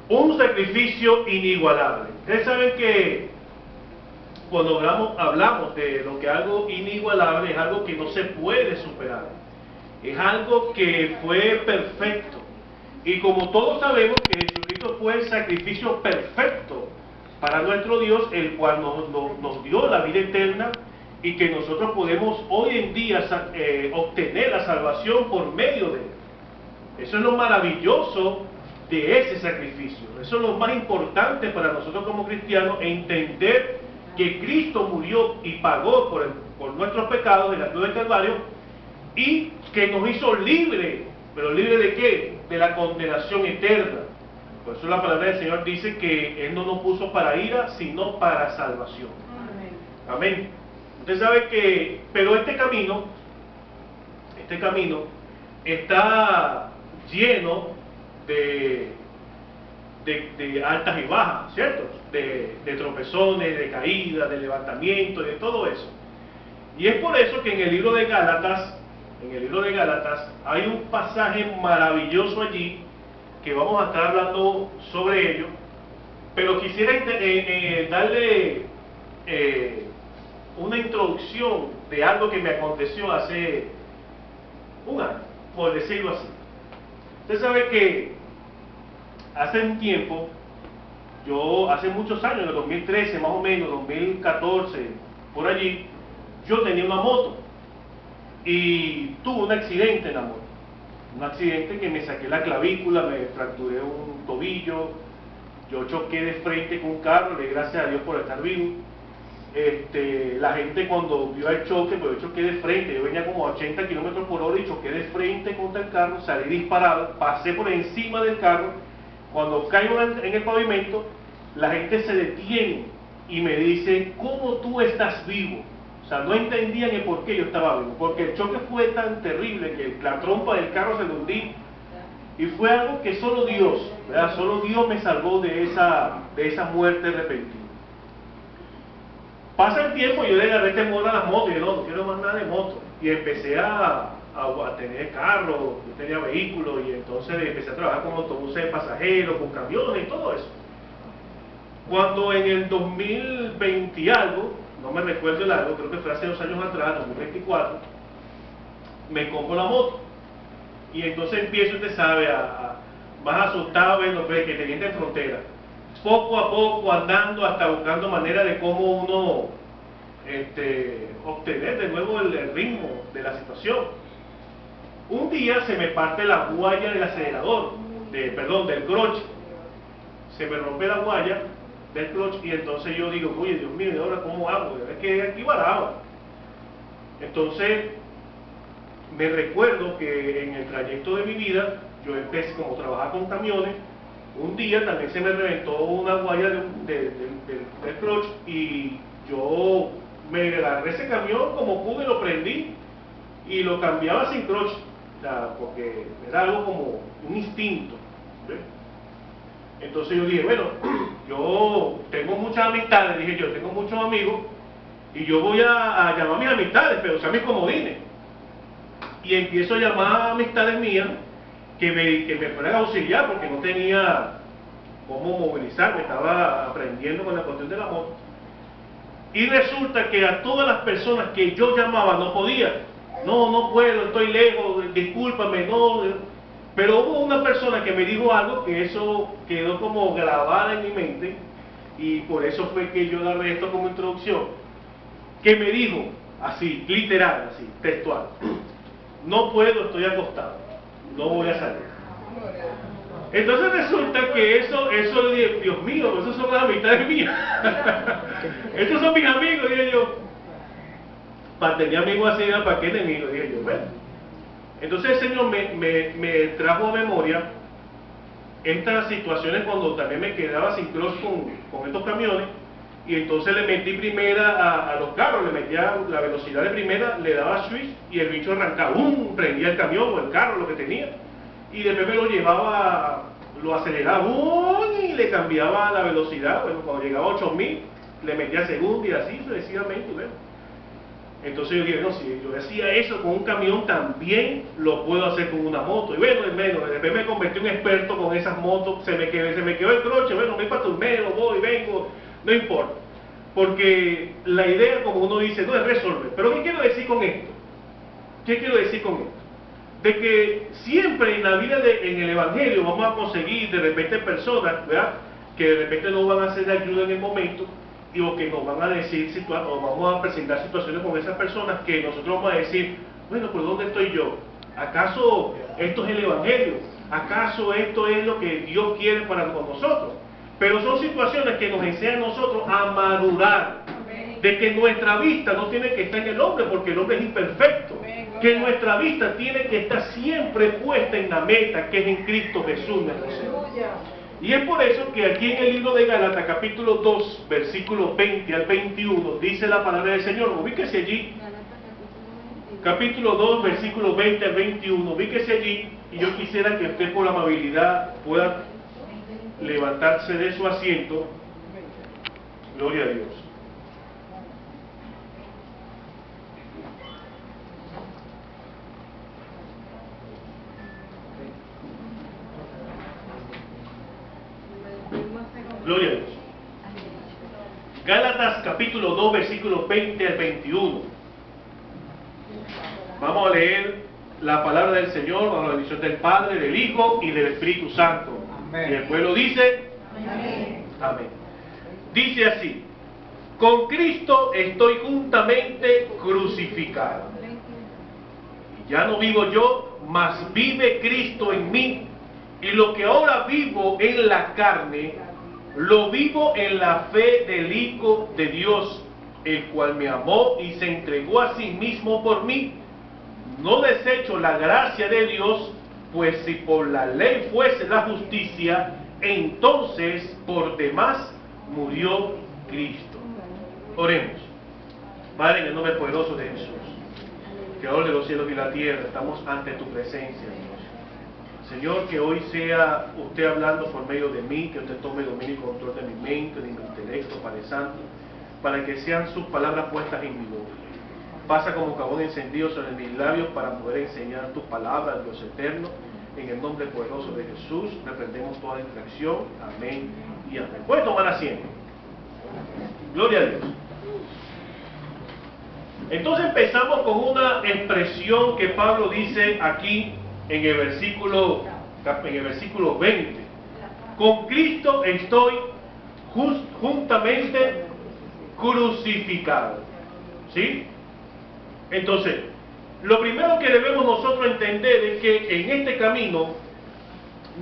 Un sacrificio inigualable. Ustedes saben que cuando hablamos de lo que es algo inigualable, es algo que no se puede superar. Es algo que fue perfecto. Y como todos sabemos que Jesucristo fue el sacrificio perfecto para nuestro Dios, el cual nos dio la vida eterna y que nosotros podemos hoy en día obtener la salvación por medio de él. Eso es lo maravilloso de ese sacrificio. Eso es lo más importante para nosotros como cristianos, entender que Cristo murió y pagó por nuestros pecados en la cruz del Calvario y que nos hizo libres. ¿Pero libre de qué? De la condenación eterna. Por eso la palabra del Señor dice que Él no nos puso para ira, sino para salvación. Amén. Usted sabe que, pero este camino está lleno de altas y bajas, ¿cierto? De tropezones, de caídas, de levantamientos, de todo eso. Y es por eso que en el libro de Gálatas, hay un pasaje maravilloso allí, que vamos a estar hablando sobre ello, pero quisiera darle una introducción de algo que me aconteció hace un año, por decirlo así. Usted sabe que hace un tiempo, hace muchos años, en el 2013 más o menos, 2014, por allí, yo tenía una moto y tuve un accidente en la moto. Un accidente que me saqué la clavícula, me fracturé un tobillo, yo choqué de frente con un carro, le doy gracias a Dios por estar vivo. La gente cuando vio el choque, pues yo choqué de frente, yo venía como a 80 kilómetros por hora y choqué de frente contra el carro, salí disparado, pasé por encima del carro. Cuando caigo en el pavimento, la gente se detiene y me dice, ¿cómo tú estás vivo? O sea, no entendían el por qué yo estaba vivo, porque el choque fue tan terrible que la trompa del carro se le hundí, y fue algo que solo Dios, ¿verdad? Solo Dios me salvó de esa muerte repentina. Pasa el tiempo y yo le agarré temor a las motos, y yo no quiero más nada de moto, y empecé a tener carro, yo tenía vehículos, y entonces empecé a trabajar con autobuses de pasajeros, con camiones y todo eso. Cuando en el 2020 y algo, no me recuerdo el año, creo que fue hace 2 años atrás, 2024, me compro la moto. Y entonces empiezo, usted sabe, más asustado, bueno, pues, que tenía en frontera. Poco a poco andando hasta buscando manera de cómo uno obtener de nuevo el ritmo de la situación. Un día se me parte la guaya del acelerador, del clutch. Se me rompe la guaya del clutch y entonces yo digo, oye, Dios mío, ¿y ahora cómo hago? Es que aquí varado. Entonces me recuerdo que en el trayecto de mi vida, yo empecé como a trabajar con camiones. Un día también se me reventó una guaya del clutch y yo me agarré ese camión como pude, lo prendí y lo cambiaba sin clutch, porque era algo como un instinto, ¿ves? Entonces yo dije, bueno, yo tengo muchas amistades, dije yo, tengo muchos amigos y yo voy a llamar a mis amistades, pero sean mis comodines. Y empiezo a llamar a amistades mías que me fueran a auxiliar porque no tenía cómo movilizarme, estaba aprendiendo con la cuestión de la moto. Y resulta que a todas las personas que yo llamaba no podía. No puedo, estoy lejos, discúlpame, no. Pero hubo una persona que me dijo algo que eso quedó como grabada en mi mente, y por eso fue que yo agarré esto como introducción, que me dijo, así, literal, así, textual, no puedo, estoy acostado, no voy a salir. Entonces resulta que eso Dios mío, esos son las amistades mías. Estos son mis amigos, dije yo. Para tener amigos así, ¿para qué enemigos? Dije yo, bueno. Entonces el Señor me trajo a memoria estas situaciones cuando también me quedaba sin cross con estos camiones, y entonces le metí primera a los carros, le metía la velocidad de primera, le daba switch y el bicho arrancaba, prendía el camión o el carro, lo que tenía, y después me lo llevaba, lo aceleraba y le cambiaba la velocidad. Bueno, cuando llegaba a 8000 le metía segunda y así sucesivamente. Bueno, Entonces yo dije, no, si yo hacía eso con un camión, también lo puedo hacer con una moto. Y bueno, después me convertí en un experto con esas motos, se me quedó el croche, bueno, voy para Turmero, voy, vengo, no importa. Porque la idea, como uno dice, no es resolver. Pero ¿qué quiero decir con esto? ¿Qué quiero decir con esto? De que siempre en la vida, en el Evangelio, vamos a conseguir de repente personas, ¿verdad?, que de repente no van a hacer ayuda en el momento, o que nos van a decir, o vamos a presentar situaciones con esas personas que nosotros vamos a decir, bueno, ¿por dónde estoy yo? ¿Acaso esto es el Evangelio? ¿Acaso esto es lo que Dios quiere para con nosotros? Pero son situaciones que nos enseñan a nosotros a madurar, de que nuestra vista no tiene que estar en el hombre, porque el hombre es imperfecto, que nuestra vista tiene que estar siempre puesta en la meta, que es en Cristo Jesús nuestro Señor. Y es por eso que aquí en el libro de Gálatas, capítulo 2, versículos 20 al 21, dice la palabra del Señor. Ubíquese allí, capítulo 2, versículos 20 al 21, ubíquese allí, y yo quisiera que usted por amabilidad pueda levantarse de su asiento. Gloria a Dios. Gloria a Dios. Gálatas capítulo 2, versículos 20 al 21. Vamos a leer la palabra del Señor bajo la bendición del Padre, del Hijo y del Espíritu Santo. Amén. Y el pueblo dice: amén. Amén. Dice así: con Cristo estoy juntamente crucificado. Y ya no vivo yo, mas vive Cristo en mí. Y lo que ahora vivo en la carne, lo vivo en la fe del Hijo de Dios, el cual me amó y se entregó a sí mismo por mí. No desecho la gracia de Dios, pues si por la ley fuese la justicia, entonces por demás murió Cristo. Oremos. Padre, en el nombre poderoso de Jesús, Creador de los cielos y la tierra, estamos ante tu presencia, Dios. Señor, que hoy sea usted hablando por medio de mí, que usted tome dominio y control de mi mente, de mi intelecto, Padre Santo, para que sean sus palabras puestas en mi boca. Pasa como carbón encendido sobre mis labios para poder enseñar tus palabras, Dios eterno. En el nombre poderoso de Jesús, reprendemos toda distracción. Amén y amén. Puede tomar asiento. Gloria a Dios. Entonces empezamos con una expresión que Pablo dice aquí en el versículo 20. Con Cristo estoy juntamente crucificado. ¿Sí? Entonces, lo primero que debemos nosotros entender es que en este camino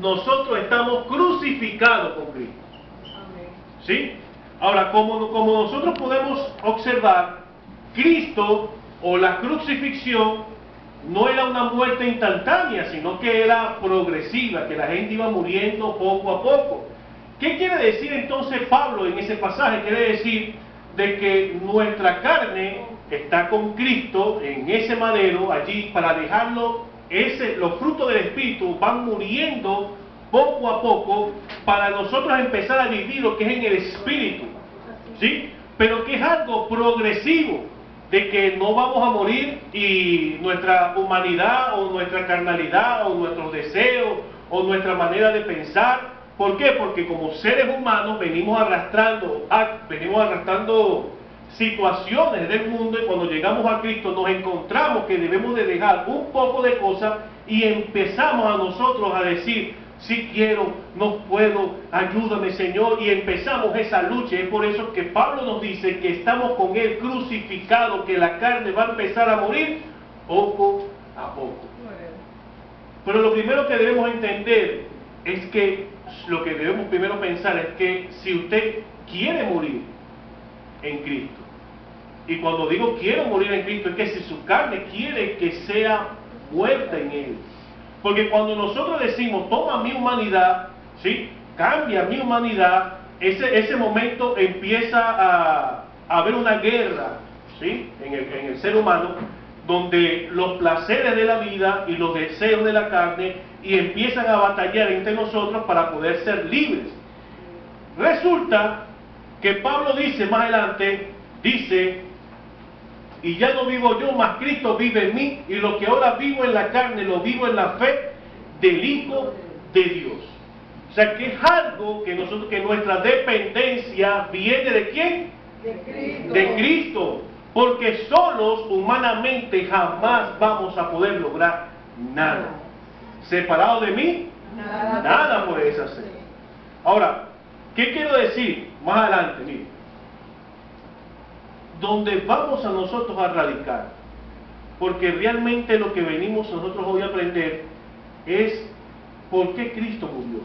nosotros estamos crucificados con Cristo. ¿Sí? Ahora, como nosotros podemos observar, Cristo o la crucifixión no era una muerte instantánea, sino que era progresiva, que la gente iba muriendo poco a poco. ¿Qué quiere decir entonces Pablo en ese pasaje? Quiere decir de que nuestra carne está con Cristo en ese madero allí para dejarlo, los frutos del Espíritu van muriendo poco a poco para nosotros empezar a vivir lo que es en el Espíritu, ¿sí? Pero que es algo progresivo, de que no vamos a morir y nuestra humanidad o nuestra carnalidad o nuestros deseos o nuestra manera de pensar. ¿Por qué? Porque como seres humanos venimos arrastrando situaciones del mundo, y cuando llegamos a Cristo nos encontramos que debemos de dejar un poco de cosas y empezamos a nosotros a decir: si quiero, no puedo, ayúdame Señor, y empezamos esa lucha. Es por eso que Pablo nos dice que estamos con Él crucificado, que la carne va a empezar a morir poco a poco. Pero lo primero que debemos entender es que, lo que debemos primero pensar es que si usted quiere morir en Cristo, y cuando digo quiero morir en Cristo, es que si su carne quiere que sea muerta en Él. Porque cuando nosotros decimos, toma mi humanidad, ¿sí?, cambia mi humanidad, ese momento empieza a haber una guerra, ¿sí?, en el ser humano, donde los placeres de la vida y los deseos de la carne y empiezan a batallar entre nosotros para poder ser libres. Resulta que Pablo dice más adelante, dice y ya no vivo yo, mas Cristo vive en mí, y lo que ahora vivo en la carne, lo vivo en la fe del Hijo de Dios. O sea, que es algo que nuestra dependencia viene ¿de quién? De Cristo. De Cristo. Porque solos, humanamente, jamás vamos a poder lograr nada. Separado de mí, nada puedes hacer. Ahora, ¿qué quiero decir? Más adelante, mire. Donde vamos a nosotros a radicar, porque realmente lo que venimos nosotros hoy a aprender es por qué Cristo murió.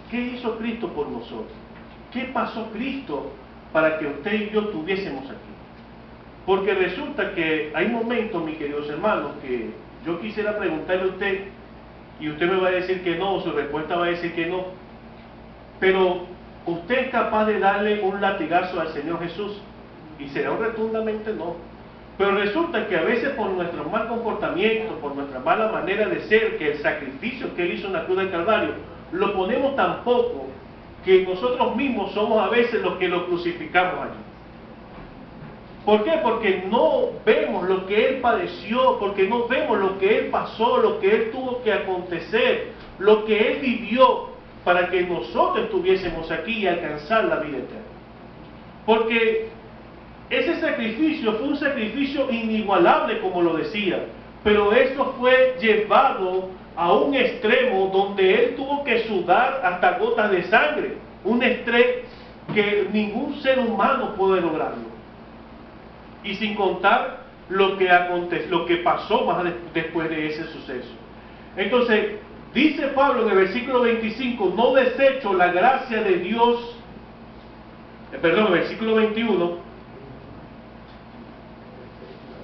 ¿Qué hizo Cristo por nosotros? ¿Qué pasó Cristo para que usted y yo estuviésemos aquí? Porque resulta que hay momentos, mis queridos hermanos, que yo quisiera preguntarle a usted, y usted me va a decir que no, o su respuesta va a decir que no, pero ¿usted es capaz de darle un latigazo al Señor Jesús? Y será un rotundamente no. Pero resulta que a veces por nuestro mal comportamiento, por nuestra mala manera de ser, que el sacrificio que Él hizo en la cruz del Calvario, lo ponemos tan poco que nosotros mismos somos a veces los que lo crucificamos allí. ¿Por qué? Porque no vemos lo que Él padeció, porque no vemos lo que Él pasó, lo que Él tuvo que acontecer, lo que Él vivió para que nosotros estuviésemos aquí y alcanzar la vida eterna. Porque ese sacrificio fue un sacrificio inigualable, como lo decía, pero eso fue llevado a un extremo donde Él tuvo que sudar hasta gotas de sangre, un estrés que ningún ser humano puede lograrlo. Y sin contar lo que pasó más después de ese suceso. Entonces, dice Pablo en el versículo 25, no desecho la gracia de Dios, perdón, el versículo 21,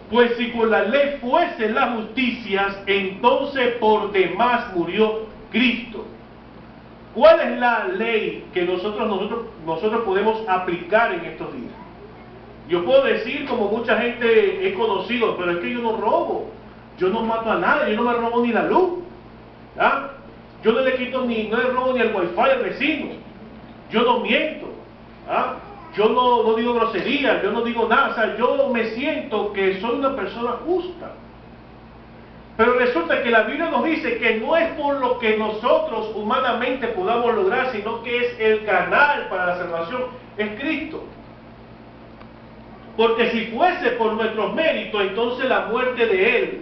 pues si por la ley fuesen las justicias, entonces por demás murió Cristo. ¿Cuál es la ley que nosotros podemos aplicar en estos días? Yo puedo decir, como mucha gente he conocido, pero es que yo no robo, yo no mato a nadie, yo no me robo ni la luz, ¿ah? Yo no le robo ni el wifi al vecino, yo no miento, ¿ah? Yo no digo groserías, yo no digo nada, o sea, yo me siento que soy una persona justa. Pero resulta que la Biblia nos dice que no es por lo que nosotros humanamente podamos lograr, sino que es el canal para la salvación, es Cristo. Porque si fuese por nuestros méritos, entonces la muerte de Él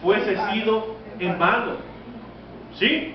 fuese sido en vano. ¿Sí?